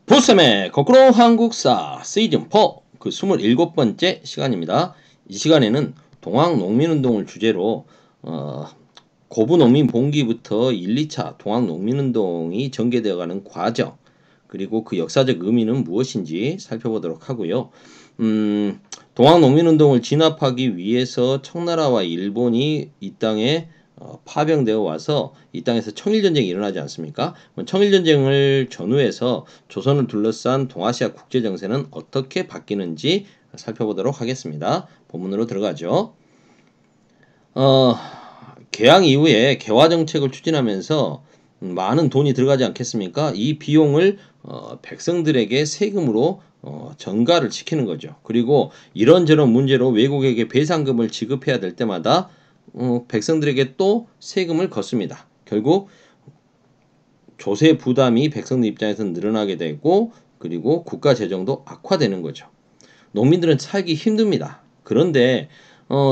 보쌈의 거꾸로 한국사 시즌4 그 27번째 시간입니다. 이 시간에는 동학농민운동을 주제로 고부농민 봉기부터 1, 2차 동학농민운동이 전개되어가는 과정, 그리고 그 역사적 의미는 무엇인지 살펴보도록 하고요. 동학농민운동을 진압하기 위해서 청나라와 일본이 이 땅에 파병되어 와서 이 땅에서 청일전쟁이 일어나지 않습니까? 청일전쟁을 전후해서 조선을 둘러싼 동아시아 국제정세는 어떻게 바뀌는지 살펴보도록 하겠습니다. 본문으로 들어가죠. 개항 이후에 개화정책을 추진하면서 많은 돈이 들어가지 않겠습니까? 이 비용을 백성들에게 세금으로 전가를 시키는 거죠. 그리고 이런저런 문제로 외국에게 배상금을 지급해야 될 때마다 백성들에게 또 세금을 걷습니다. 결국 조세 부담이 백성들 입장에서 늘어나게 되고, 그리고 국가 재정도 악화되는 거죠. 농민들은 살기 힘듭니다. 그런데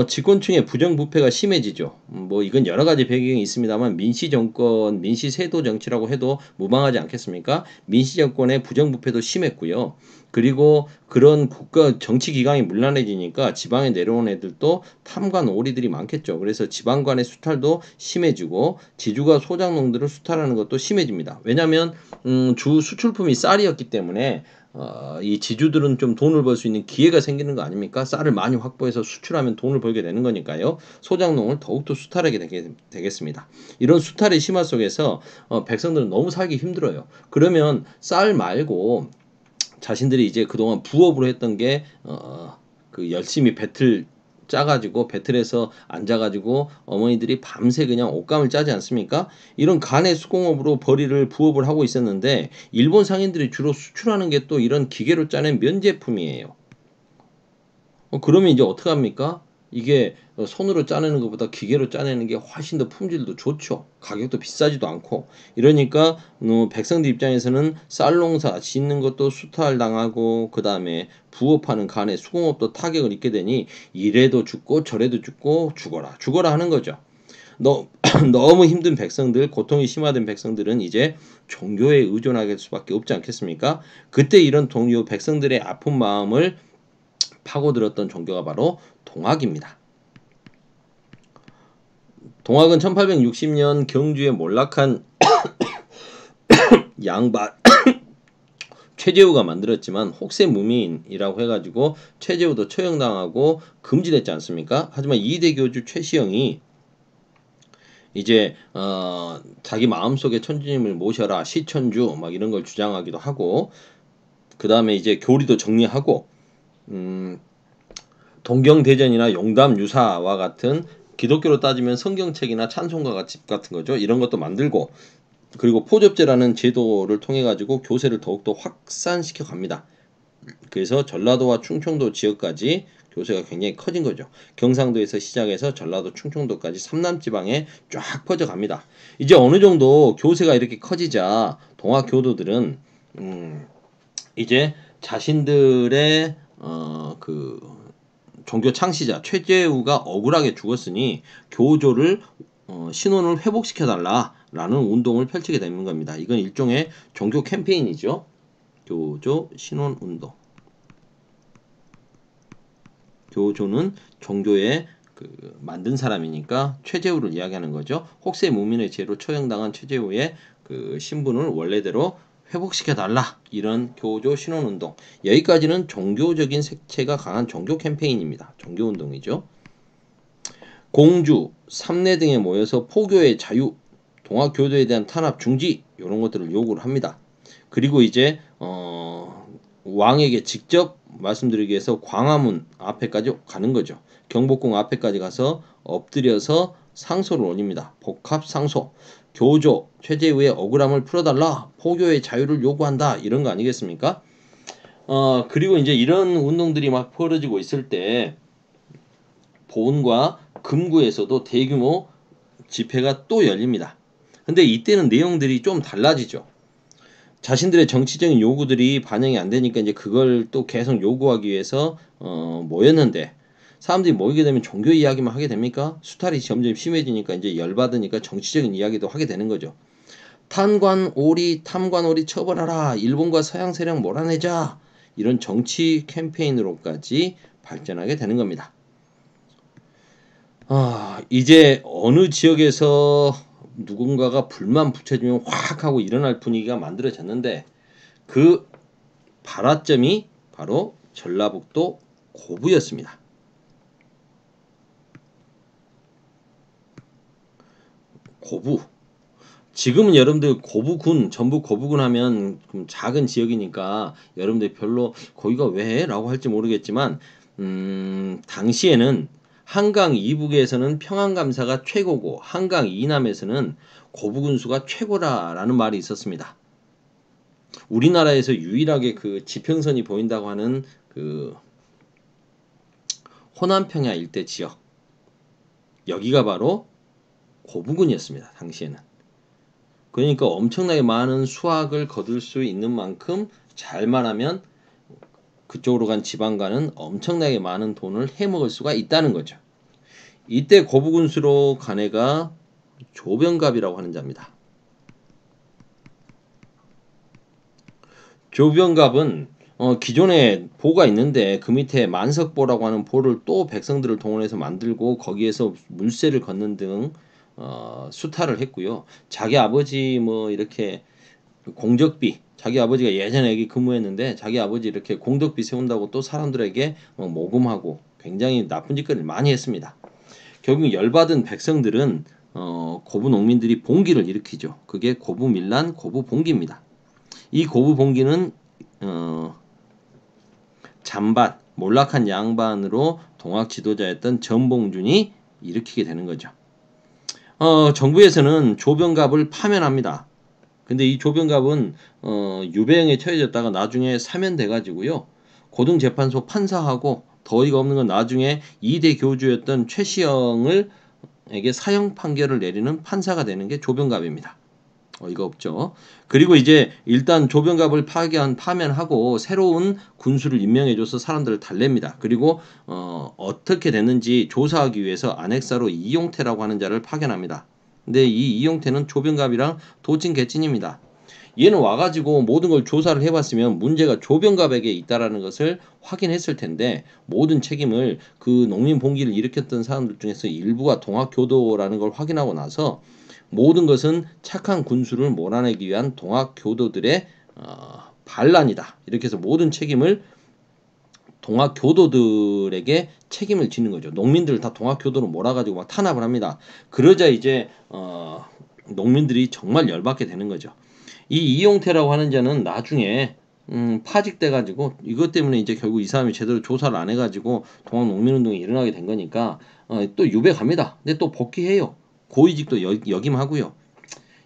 집권층의 부정부패가 심해지죠. 이건 여러 가지 배경이 있습니다만 민시정권, 민시세도 정치라고 해도 무방하지 않겠습니까? 민시정권의 부정부패도 심했고요. 그리고 그런 국가 정치기강이 문란해지니까 지방에 내려온 애들도 탐관 오리들이 많겠죠. 그래서 지방 간의 수탈도 심해지고 지주가 소작농들을 수탈하는 것도 심해집니다. 왜냐하면 주 수출품이 쌀이었기 때문에 이 지주들은 좀 돈을 벌 수 있는 기회가 생기는 거 아닙니까? 쌀을 많이 확보해서 수출하면 돈을 벌게 되는 거니까요. 소작농을 더욱더 수탈하게 되겠습니다. 이런 수탈의 심화 속에서 백성들은 너무 살기 힘들어요. 그러면 쌀 말고 자신들이 이제 그동안 부업으로 했던 게 그 열심히 배틀 짜가지고 배틀에서 앉아가지고 어머니들이 밤새 그냥 옷감을 짜지 않습니까? 이런 간의 수공업으로 벌이를 부업을 하고 있었는데 일본 상인들이 주로 수출하는 게 또 이런 기계로 짜낸 면제품이에요. 그러면 이제 어떻게 합니까? 이게 손으로 짜내는 것보다 기계로 짜내는 게 훨씬 더 품질도 좋죠. 가격도 비싸지도 않고. 이러니까 백성들 입장에서는 쌀농사 짓는 것도 수탈당하고, 그 다음에 부업하는 간의 수공업도 타격을 입게 되니 이래도 죽고 저래도 죽고 죽어라 하는 거죠. 너무 힘든 백성들, 고통이 심화된 백성들은 이제 종교에 의존할 수밖에 없지 않겠습니까? 그때 이런 동료 백성들의 아픈 마음을 파고들었던 종교가 바로 동학입니다. 동학은 1860년 경주에 몰락한 양반 최재우가 만들었지만 혹세무민이라고 해가지고 최재우도 처형당하고 금지됐지 않습니까? 하지만 이대 교주 최시영이 이제 자기 마음속에 천주님을 모셔라, 시천주 막 이런 걸 주장하기도 하고, 그 다음에 이제 교리도 정리하고 동경대전이나 용담유사와 같은 기독교로 따지면 성경책이나 찬송가 같은 거죠. 이런 것도 만들고, 그리고 포접제라는 제도를 통해 가지고 교세를 더욱더 확산시켜 갑니다. 그래서 전라도와 충청도 지역까지 교세가 굉장히 커진 거죠. 경상도에서 시작해서 전라도, 충청도까지 삼남지방에 쫙 퍼져갑니다. 이제 어느 정도 교세가 이렇게 커지자 동학 교도들은 이제 자신들의 그 종교 창시자 최재우가 억울하게 죽었으니 교조를 신원을 회복시켜달라라는 운동을 펼치게 되는 겁니다. 이건 일종의 종교 캠페인이죠. 교조 신원운동. 교조는 종교에 만든 사람이니까 최재우를 이야기하는 거죠. 혹세무민의 죄로 처형당한 최재우의 그 신분을 원래대로 회복시켜달라, 이런 교조 신원운동. 여기까지는 종교적인 색채가 강한 종교 캠페인입니다. 종교운동이죠. 공주, 삼례 등에 모여서 포교의 자유, 동학교도에 대한 탄압 중지, 이런 것들을 요구를 합니다. 그리고 이제 왕에게 직접 말씀드리기 위해서 광화문 앞에까지 가는 거죠. 경복궁 앞에까지 가서 엎드려서 상소를 올립니다. 복합상소. 교조 최재우의 억울함을 풀어달라, 포교의 자유를 요구한다, 이런 거 아니겠습니까? 그리고 이제 이런 운동들이 막 벌어지고 있을 때 보은과 금구에서도 대규모 집회가 또 열립니다. 근데 이때는 내용들이 좀 달라지죠. 자신들의 정치적인 요구들이 반영이 안 되니까 이제 그걸 또 계속 요구하기 위해서 모였는데, 사람들이 모이게 되면 종교 이야기만 하게 됩니까? 수탈이 점점 심해지니까 이제 열받으니까 정치적인 이야기도 하게 되는 거죠. 탐관오리 처벌하라. 일본과 서양 세력 몰아내자. 이런 정치 캠페인으로까지 발전하게 되는 겁니다. 이제 어느 지역에서 누군가가 불만 붙여주면 확 하고 일어날 분위기가 만들어졌는데 그 발화점이 바로 전라북도 고부였습니다. 고부. 지금은 여러분들 고부군, 전북 고부군 하면 작은 지역이니까 여러분들 별로 거기가 왜? 라고 할지 모르겠지만 당시에는 한강 이북에서는 평안감사가 최고고 한강 이남에서는 고부군수가 최고라라는 말이 있었습니다. 우리나라에서 유일하게 그 지평선이 보인다고 하는 그 호남평야 일대 지역, 여기가 바로 고부군이었습니다. 당시에는. 그러니까 엄청나게 많은 수확을 거둘 수 있는 만큼 잘만 하면 그쪽으로 간 지방과는 엄청나게 많은 돈을 해먹을 수가 있다는 거죠. 이때 고부군수로 간 애가 조병갑이라고 하는 자입니다. 조병갑은 기존에 보가 있는데 그 밑에 만석보라고 하는 보를 또 백성들을 동원해서 만들고 거기에서 물세를 걷는 등 수탈을 했고요. 자기 아버지 뭐 이렇게 공적비, 자기 아버지가 예전에 여기 근무했는데 자기 아버지 이렇게 공덕비 세운다고 또 사람들에게 모금하고 굉장히 나쁜 짓거리를 많이 했습니다. 결국 열받은 백성들은 고부 농민들이 봉기를 일으키죠. 그게 고부밀란, 고부봉기입니다. 이 고부봉기는 잔반, 몰락한 양반으로 동학 지도자였던 전봉준이 일으키게 되는 거죠. 정부에서는 조병갑을 파면합니다. 근데 이 조병갑은 유배형에 처해졌다가 나중에 사면돼가지고요. 고등재판소 판사하고 더 어이가 없는 건 나중에 2대 교주였던 최시영에게 사형 판결을 내리는 판사가 되는 게 조병갑입니다. 어이가 없죠. 그리고 이제 일단 조병갑을 파면하고 새로운 군수를 임명해줘서 사람들을 달랩니다. 그리고 어떻게 됐는지 조사하기 위해서 안핵사로 이용태라고 하는 자를 파견합니다. 근데 이 이용태는 조병갑이랑 도찐개찐입니다. 얘는 와가지고 모든 걸 조사를 해봤으면 문제가 조병갑에게 있다라는 것을 확인했을 텐데 모든 책임을 그 농민 봉기를 일으켰던 사람들 중에서 일부가 동학교도라는 걸 확인하고 나서 모든 것은 착한 군수를 몰아내기 위한 동학교도들의 반란이다. 이렇게 해서 모든 책임을 동학교도들에게 책임을 지는 거죠. 농민들을 다 동학교도로 몰아가지고 막 탄압을 합니다. 그러자 이제 농민들이 정말 열받게 되는 거죠. 이 이용태라고 하는 자는 나중에 파직돼가지고 이것 때문에 이제 결국 이 사람이 제대로 조사를 안 해가지고 동학농민운동이 일어나게 된 거니까 또 유배 갑니다. 근데 또 복귀해요. 고위직도 역임하고요.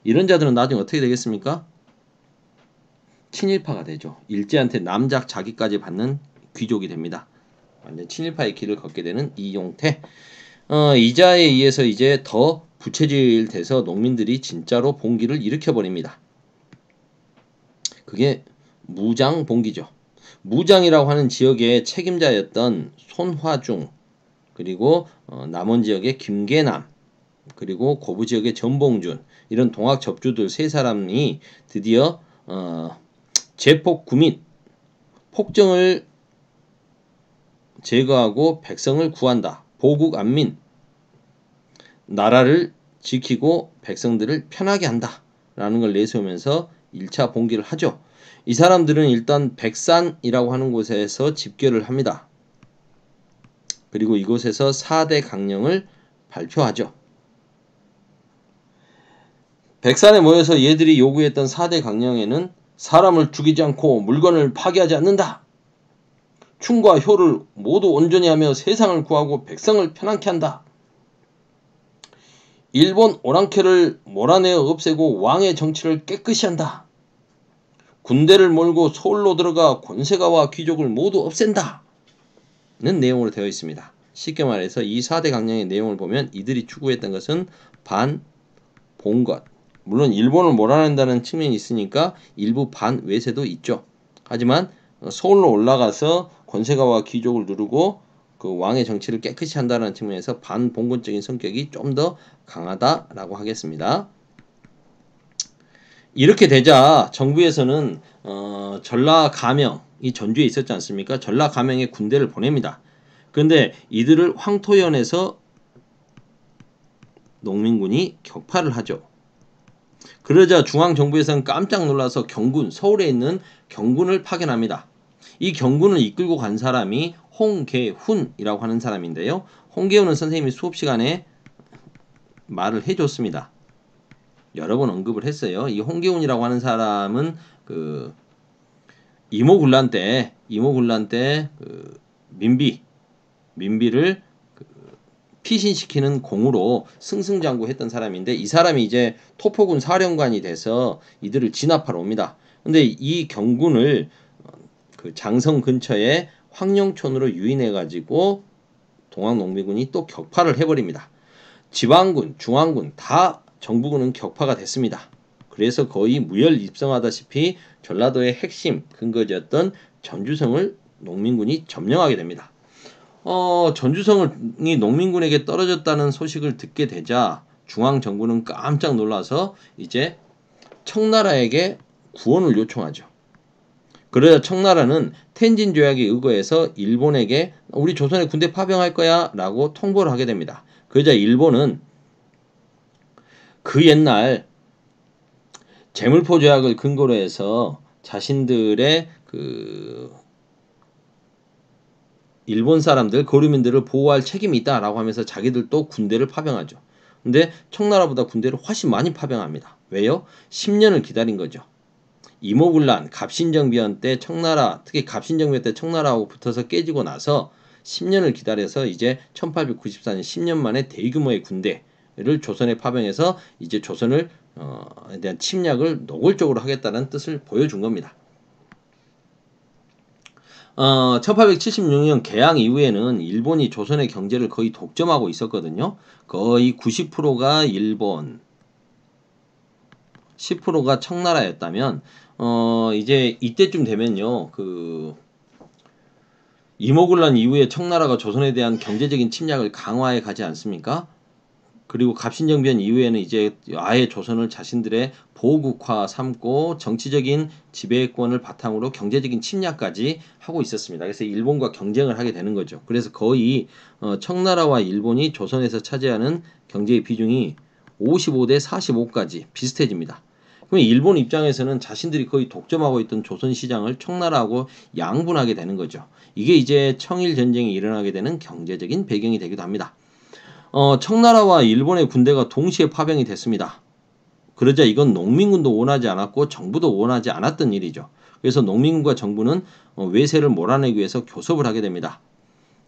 이런 자들은 나중에 어떻게 되겠습니까? 친일파가 되죠. 일제한테 남작 자기까지 받는 귀족이 됩니다. 완전 친일파의 길을 걷게 되는 이용태. 이자에 의해서 이제 더 부채질돼서 농민들이 진짜로 봉기를 일으켜버립니다. 그게 무장봉기죠. 무장이라고 하는 지역의 책임자였던 손화중, 그리고 남원 지역의 김계남, 그리고 고부 지역의 전봉준, 이런 동학 접주들 세 사람이 드디어 제폭 구민, 폭정을 제거하고 백성을 구한다. 보국 안민, 나라를 지키고 백성들을 편하게 한다. 라는 걸 내세우면서 1차 봉기를 하죠. 이 사람들은 일단 백산이라고 하는 곳에서 집결을 합니다. 그리고 이곳에서 4대 강령을 발표하죠. 백산에 모여서 얘들이 요구했던 4대 강령에는 사람을 죽이지 않고 물건을 파괴하지 않는다. 충과 효를 모두 온전히 하며 세상을 구하고 백성을 편안케 한다. 일본 오랑캐를 몰아내어 없애고 왕의 정치를 깨끗이 한다. 군대를 몰고 서울로 들어가 권세가와 귀족을 모두 없앤다. 는 내용으로 되어 있습니다. 쉽게 말해서 이 4대 강령의 내용을 보면 이들이 추구했던 것은 반봉것, 물론 일본을 몰아낸다는 측면이 있으니까 일부 반외세도 있죠. 하지만 서울로 올라가서 권세가와 귀족을 누르고 그 왕의 정치를 깨끗이 한다는 측면에서 반봉건적인 성격이 좀 더 강하다라고 하겠습니다. 이렇게 되자 정부에서는 전라가명, 이 전주에 있었지 않습니까? 전라가명에 군대를 보냅니다. 그런데 이들을 황토현에서 농민군이 격파를 하죠. 그러자 중앙정부에서는 깜짝 놀라서 경군, 서울에 있는 경군을 파견합니다. 이 경군을 이끌고 간 사람이 홍계훈이라고 하는 사람인데요. 홍계훈은 선생님이 수업 시간에 말을 해줬습니다. 여러 번 언급을 했어요. 이 홍계훈이라고 하는 사람은 그 이모군란 때 그 민비를 피신시키는 공으로 승승장구했던 사람인데, 이 사람이 이제 토포군 사령관이 돼서 이들을 진압하러 옵니다. 근데 이 경군을 그 장성 근처에 황룡촌으로 유인해 가지고 동학농민군이 또 격파를 해버립니다. 지방군, 중앙군 다 정부군은 격파가 됐습니다. 그래서 거의 무혈입성하다시피 전라도의 핵심 근거지였던 전주성을 농민군이 점령하게 됩니다. 전주성이 농민군에게 떨어졌다는 소식을 듣게 되자 중앙정부는 깜짝 놀라서 이제 청나라에게 구원을 요청하죠. 그러자 청나라는 텐진 조약에 의거해서 일본에게 우리 조선에 군대 파병할 거야 라고 통보를 하게 됩니다. 그러자 일본은 그 옛날 제물포 조약을 근거로 해서 자신들의 그 일본 사람들, 거류민들을 보호할 책임이 있다라고 하면서 자기들도 군대를 파병하죠. 근데 청나라보다 군대를 훨씬 많이 파병합니다. 왜요? 10년을 기다린 거죠. 이모군란, 갑신정변 때 청나라, 특히 갑신정변 때 청나라하고 붙어서 깨지고 나서 10년을 기다려서 이제 1894년 10년 만에 대규모의 군대를 조선에 파병해서 이제 조선을 대한 침략을 노골적으로 하겠다는 뜻을 보여준 겁니다. 1876년 개항 이후에는 일본이 조선의 경제를 거의 독점하고 있었거든요. 거의 90%가 일본, 10%가 청나라였다면, 이제 이때쯤 되면요, 이모군란 이후에 청나라가 조선에 대한 경제적인 침략을 강화해 가지 않습니까? 그리고 갑신정변 이후에는 이제 아예 조선을 자신들의 보국화 삼고 정치적인 지배권을 바탕으로 경제적인 침략까지 하고 있었습니다. 그래서 일본과 경쟁을 하게 되는 거죠. 그래서 거의 청나라와 일본이 조선에서 차지하는 경제의 비중이 55대 45까지 비슷해집니다. 그럼 일본 입장에서는 자신들이 거의 독점하고 있던 조선 시장을 청나라하고 양분하게 되는 거죠. 이게 이제 청일 전쟁이 일어나게 되는 경제적인 배경이 되기도 합니다. 청나라와 일본의 군대가 동시에 파병이 됐습니다. 그러자 이건 농민군도 원하지 않았고 정부도 원하지 않았던 일이죠. 그래서 농민군과 정부는 외세를 몰아내기 위해서 교섭을 하게 됩니다.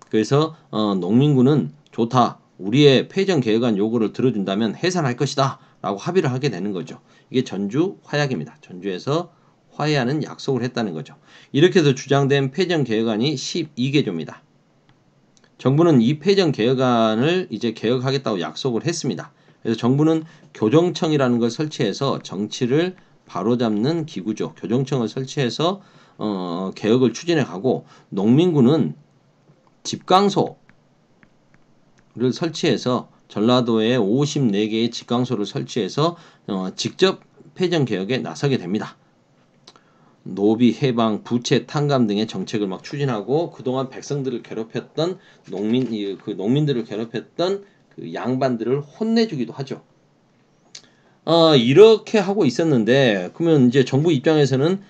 그래서 농민군은 좋다, 우리의 패전 개혁안 요구를 들어준다면 해산할 것이다 라고 합의를 하게 되는 거죠. 이게 전주 화약입니다. 전주에서 화해하는 약속을 했다는 거죠. 이렇게 해서 주장된 패전 개혁안이 12개조입니다. 정부는 이 패전 개혁안을 이제 개혁하겠다고 약속을 했습니다. 그래서 정부는 교정청이라는 걸 설치해서 정치를 바로잡는 기구죠. 교정청을 설치해서 개혁을 추진해 가고, 농민군은 집강소를 설치해서 전라도에 54개의 집강소를 설치해서 직접 패전 개혁에 나서게 됩니다. 노비, 해방, 부채, 탕감 등의 정책을 막 추진하고, 그동안 백성들을 괴롭혔던 농민들을 괴롭혔던 그 양반들을 혼내주기도 하죠. 이렇게 하고 있었는데, 그러면 이제 정부 입장에서는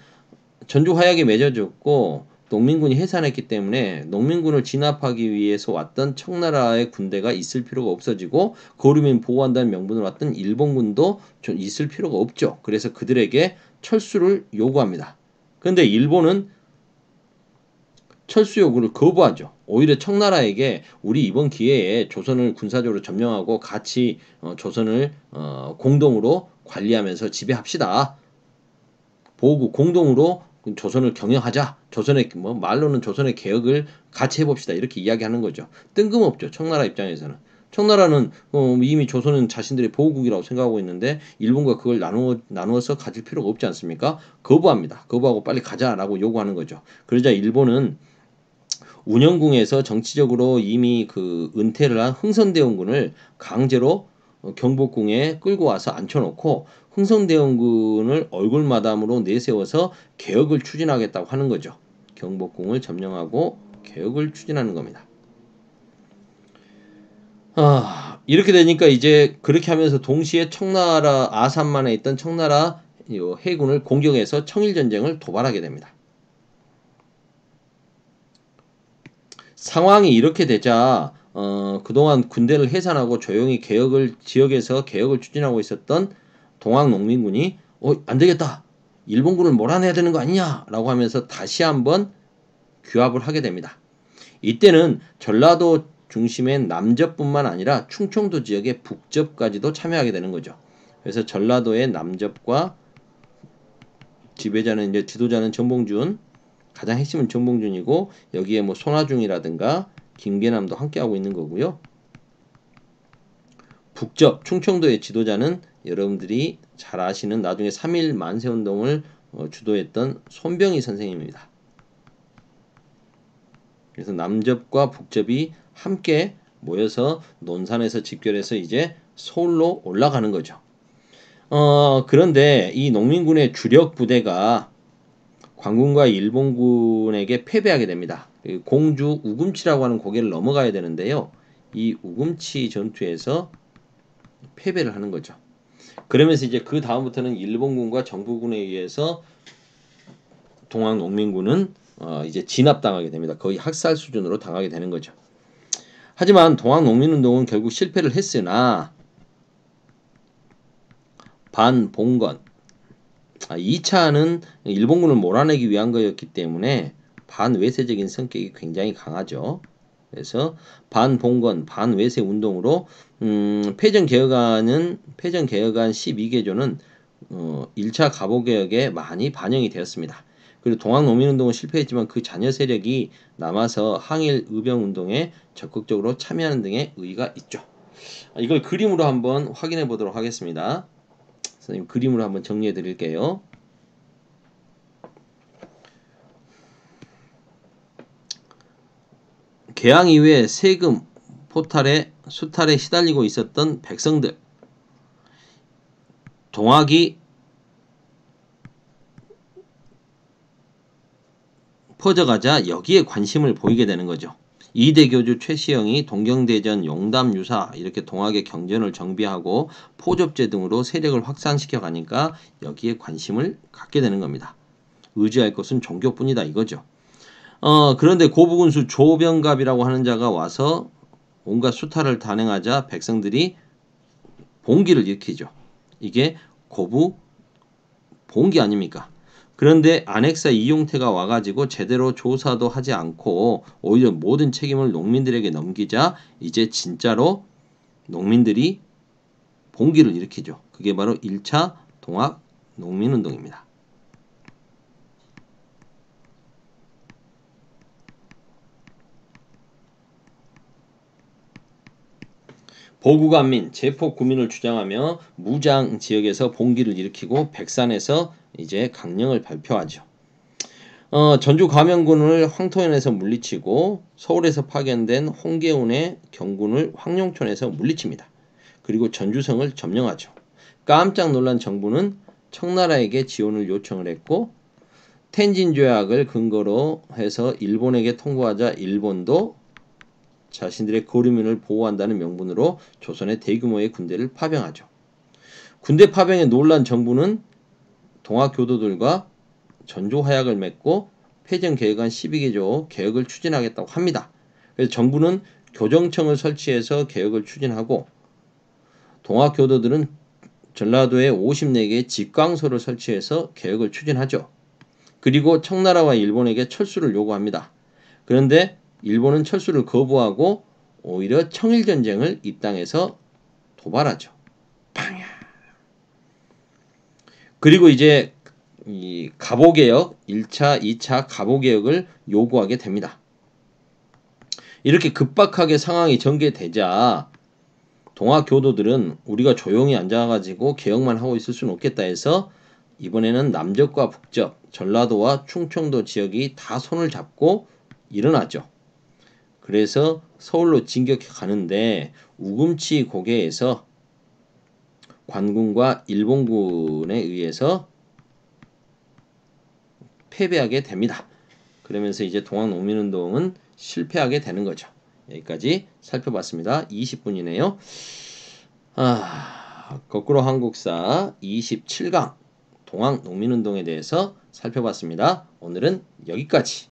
전주 화약이 맺어졌고 농민군이 해산했기 때문에 농민군을 진압하기 위해서 왔던 청나라의 군대가 있을 필요가 없어지고, 거류민 보호한다는 명분으로 왔던 일본군도 좀 있을 필요가 없죠. 그래서 그들에게 철수를 요구합니다. 그런데 일본은 철수 요구를 거부하죠. 오히려 청나라에게 우리 이번 기회에 조선을 군사적으로 점령하고 같이 조선을 공동으로 관리하면서 지배합시다. 보고 공동으로 조선을 경영하자. 조선의 말로는 조선의 개혁을 같이 해봅시다. 이렇게 이야기하는 거죠. 뜬금없죠. 청나라 입장에서는. 청나라는 이미 조선은 자신들의 보호국이라고 생각하고 있는데 일본과 그걸 나누어서 가질 필요가 없지 않습니까? 거부합니다. 거부하고 빨리 가자라고 요구하는 거죠. 그러자 일본은 운영궁에서 정치적으로 이미 그 은퇴를 한 흥선대원군을 강제로 경복궁에 끌고 와서 앉혀놓고 흥성대원군을 얼굴마담으로 내세워서 개혁을 추진하겠다고 하는 거죠. 경복궁을 점령하고 개혁을 추진하는 겁니다. 이렇게 되니까 이제 그렇게 하면서 동시에 청나라 아산만에 있던 청나라 해군을 공격해서 청일전쟁을 도발하게 됩니다. 상황이 이렇게 되자 그동안 군대를 해산하고 조용히 지역에서 개혁을 추진하고 있었던 동학농민군이 안되겠다, 일본군을 몰아내야 되는 거 아니냐 라고 하면서 다시 한번 규합을 하게 됩니다. 이때는 전라도 중심의 남접뿐만 아니라 충청도 지역의 북접까지도 참여하게 되는 거죠. 그래서 전라도의 남접과 지도자는 전봉준, 가장 핵심은 전봉준이고 여기에 뭐 손아중이라든가 김계남도 함께하고 있는 거고요. 북접, 충청도의 지도자는 여러분들이 잘 아시는 나중에 3.1 만세운동을 주도했던 손병희 선생님입니다. 그래서 남접과 북접이 함께 모여서 논산에서 집결해서 이제 서울로 올라가는 거죠. 그런데 이 농민군의 주력 부대가 광군과 일본군에게 패배하게 됩니다. 공주 우금치라고 하는 고개를 넘어가야 되는데요. 이 우금치 전투에서 패배를 하는 거죠. 그러면서 이제 그 다음부터는 일본군과 정부군에 의해서 동학농민군은 이제 진압당하게 됩니다. 거의 학살 수준으로 당하게 되는 거죠. 하지만 동학농민운동은 결국 실패를 했으나 반봉건 2차는 일본군을 몰아내기 위한 거였기 때문에 반외세적인 성격이 굉장히 강하죠. 그래서 반봉건, 반외세 운동으로 패전개혁안 12개조는 1차 갑오개혁에 많이 반영이 되었습니다. 그리고 동학농민운동은 실패했지만 그 잔여 세력이 남아서 항일 의병운동에 적극적으로 참여하는 등의 의의가 있죠. 이걸 그림으로 한번 확인해 보도록 하겠습니다. 선생님 그림으로 한번 정리해 드릴게요. 개항 이후에 세금, 수탈에 시달리고 있었던 백성들, 동학이 퍼져가자 여기에 관심을 보이게 되는 거죠. 이대 교주 최시영이 동경대전, 용담유사 이렇게 동학의 경전을 정비하고 포접제 등으로 세력을 확산시켜 가니까 여기에 관심을 갖게 되는 겁니다. 의지할 것은 종교뿐이다 이거죠. 그런데 고부군수 조병갑이라고 하는 자가 와서 온갖 수탈을 단행하자 백성들이 봉기를 일으키죠. 이게 고부 봉기 아닙니까? 그런데 안핵사 이용태가 와가지고 제대로 조사도 하지 않고 오히려 모든 책임을 농민들에게 넘기자 이제 진짜로 농민들이 봉기를 일으키죠. 그게 바로 1차 동학 농민운동입니다. 보구간민, 제폭구민을 주장하며 무장 지역에서 봉기를 일으키고 백산에서 이제 강령을 발표하죠. 전주 과명군을 황토현에서 물리치고 서울에서 파견된 홍계운의 경군을 황룡촌에서 물리칩니다. 그리고 전주성을 점령하죠. 깜짝 놀란 정부는 청나라에게 지원을 요청을 했고 텐진 조약을 근거로 해서 일본에게 통보하자 일본도 자신들의 거류민을 보호한다는 명분으로 조선에 대규모의 군대를 파병하죠. 군대 파병에 놀란 정부는 동학교도들과 전조화약을 맺고 패전개혁안 12개조 개혁을 추진하겠다고 합니다. 그래서 정부는 교정청을 설치해서 개혁을 추진하고 동학교도들은 전라도에 54개의 직광소를 설치해서 개혁을 추진하죠. 그리고 청나라와 일본에게 철수를 요구합니다. 그런데 일본은 철수를 거부하고 오히려 청일전쟁을 이 땅에서 도발하죠. 팡야. 그리고 이제 이 갑오개혁 1차, 2차 갑오개혁을 요구하게 됩니다. 이렇게 급박하게 상황이 전개되자 동학교도들은 우리가 조용히 앉아가지고 개혁만 하고 있을 수는 없겠다 해서 이번에는 남접과 북접, 전라도와 충청도 지역이 다 손을 잡고 일어나죠. 그래서 서울로 진격해 가는데 우금치 고개에서 관군과 일본군에 의해서 패배하게 됩니다. 그러면서 이제 동학농민운동은 실패하게 되는 거죠. 여기까지 살펴봤습니다. 20분이네요. 거꾸로 한국사 27강 동학농민운동에 대해서 살펴봤습니다. 오늘은 여기까지.